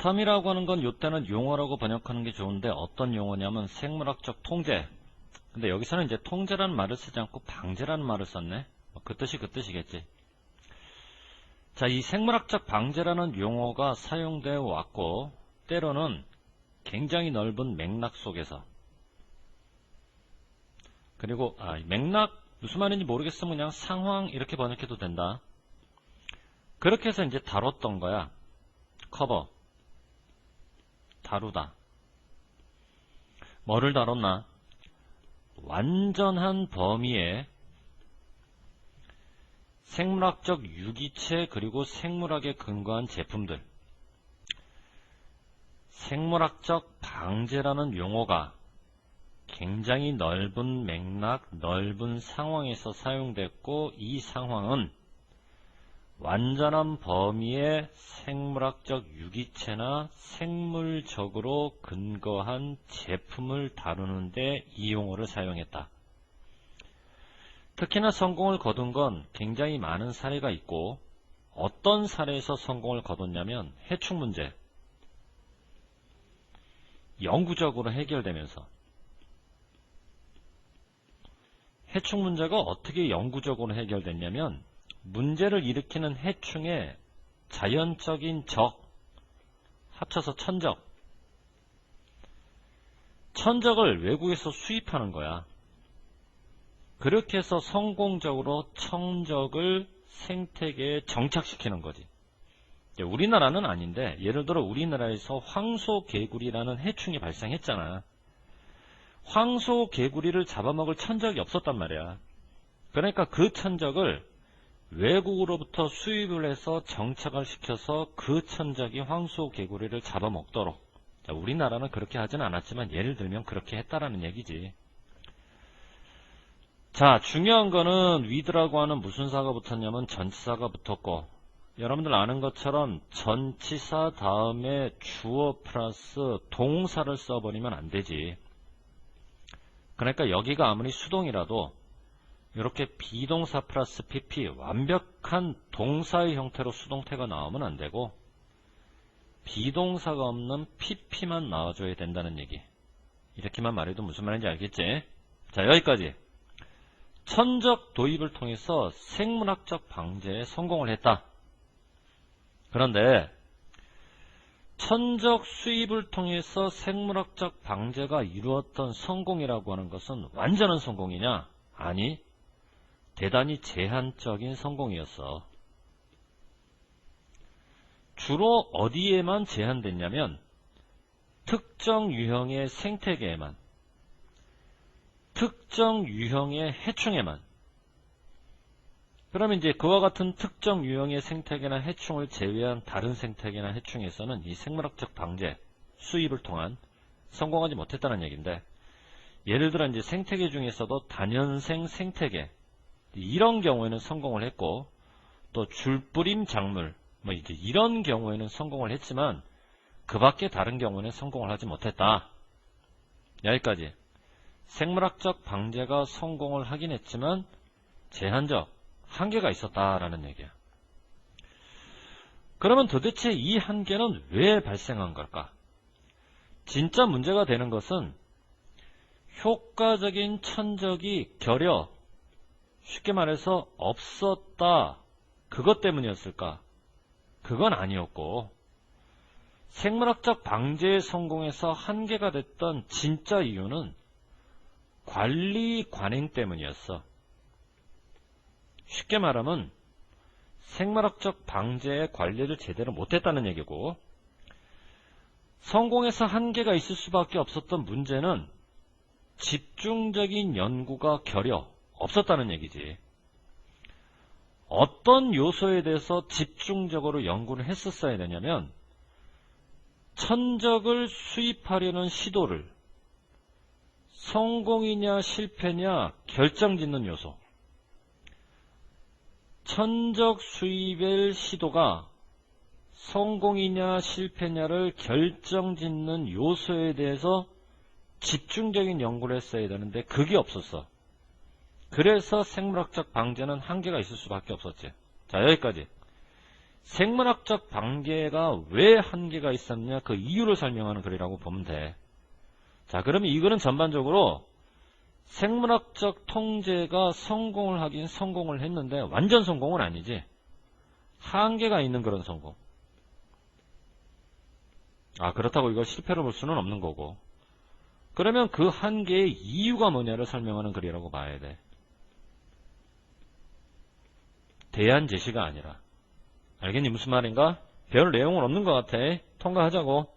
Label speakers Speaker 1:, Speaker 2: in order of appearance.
Speaker 1: 바텀이라고 하는 건 요때는 용어라고 번역하는 게 좋은데 어떤 용어냐면 생물학적 통제. 근데 여기서는 이제 통제라는 말을 쓰지 않고 방제라는 말을 썼네. 그 뜻이 그 뜻이겠지. 자, 이 생물학적 방제라는 용어가 사용되어 왔고 때로는 굉장히 넓은 맥락 속에서 그리고 맥락 무슨 말인지 모르겠으면 그냥 상황 이렇게 번역해도 된다. 그렇게 해서 이제 다뤘던 거야. 커버 다루다. 뭐를 다뤘나? 완전한 범위의 생물학적 유기체 그리고 생물학에 근거한 제품들. 생물학적 방제라는 용어가 굉장히 넓은 맥락, 넓은 상황에서 사용됐고 이 상황은 완전한 범위의 생물학적 유기체나 생물적으로 근거한 제품을 다루는데 이 용어를 사용했다. 특히나 성공을 거둔 건 굉장히 많은 사례가 있고 어떤 사례에서 성공을 거뒀냐면 해충 문제. 영구적으로 해결되면서 해충 문제가 어떻게 영구적으로 해결됐냐면 문제를 일으키는 해충의 자연적인 적 합쳐서 천적을 외국에서 수입하는 거야. 그렇게 해서 성공적으로 천적을 생태계에 정착시키는 거지. 우리나라는 아닌데 예를 들어 우리나라에서 황소개구리라는 해충이 발생했잖아. 황소개구리를 잡아먹을 천적이 없었단 말이야. 그러니까 그 천적을 외국으로부터 수입을 해서 정착을 시켜서 그 천적이 황소개구리를 잡아먹도록. 자, 우리나라는 그렇게 하진 않았지만 예를 들면 그렇게 했다라는 얘기지. 자, 중요한 거는 위드라고 하는 무슨 사가 붙었냐면 전치사가 붙었고 여러분들 아는 것처럼 전치사 다음에 주어 플러스 동사를 써버리면 안 되지. 그러니까 여기가 아무리 수동이라도 이렇게 비동사 플러스 pp 완벽한 동사의 형태로 수동태가 나오면 안 되고 비동사가 없는 pp만 나와줘야 된다는 얘기. 이렇게만 말해도 무슨 말인지 알겠지? 자, 여기까지. 천적 도입을 통해서 생물학적 방제에 성공을 했다. 그런데 천적 수입을 통해서 생물학적 방제가 이루었던 성공이라고 하는 것은 완전한 성공이냐? 아니, 대단히 제한적인 성공이었어. 주로 어디에만 제한됐냐면 특정 유형의 생태계에만, 특정 유형의 해충에만. 그러면 이제 그와 같은 특정 유형의 생태계나 해충을 제외한 다른 생태계나 해충에서는 이 생물학적 방제, 수입을 통한 성공하지 못했다는 얘기인데, 예를 들어 이제 생태계 중에서도 다년생 생태계 이런 경우에는 성공을 했고, 또 줄뿌림 작물 뭐 이제 이런 경우에는 성공을 했지만 그 밖에 다른 경우에는 성공을 하지 못했다. 여기까지. 생물학적 방제가 성공을 하긴 했지만 제한적 한계가 있었다라는 얘기야. 그러면 도대체 이 한계는 왜 발생한 걸까? 진짜 문제가 되는 것은 효과적인 천적이 결여, 쉽게 말해서 없었다. 그것 때문이었을까? 그건 아니었고, 생물학적 방제에 성공해서 한계가 됐던 진짜 이유는 관리 관행 때문이었어. 쉽게 말하면 생물학적 방제의 관리를 제대로 못했다는 얘기고, 성공해서 한계가 있을 수밖에 없었던 문제는 집중적인 연구가 결여 없었다는 얘기지. 어떤 요소에 대해서 집중적으로 연구를 했었어야 되냐면 천적을 수입하려는 시도를 성공이냐 실패냐 결정짓는 요소. 천적 수입의 시도가 성공이냐 실패냐를 결정짓는 요소에 대해서 집중적인 연구를 했어야 되는데 그게 없었어. 그래서 생물학적 방제는 한계가 있을 수밖에 없었지. 자, 여기까지. 생물학적 방계가 왜 한계가 있었냐 그 이유를 설명하는 글이라고 보면 돼. 자, 그러면 이 글은 전반적으로 생물학적 통제가 성공을 하긴 성공을 했는데 완전 성공은 아니지. 한계가 있는 그런 성공. 그렇다고 이걸 실패로 볼 수는 없는 거고. 그러면 그 한계의 이유가 뭐냐를 설명하는 글이라고 봐야 돼. 대안 제시가 아니라. 알겠니? 무슨 말인가? 별 내용은 없는 것 같아. 통과하자고.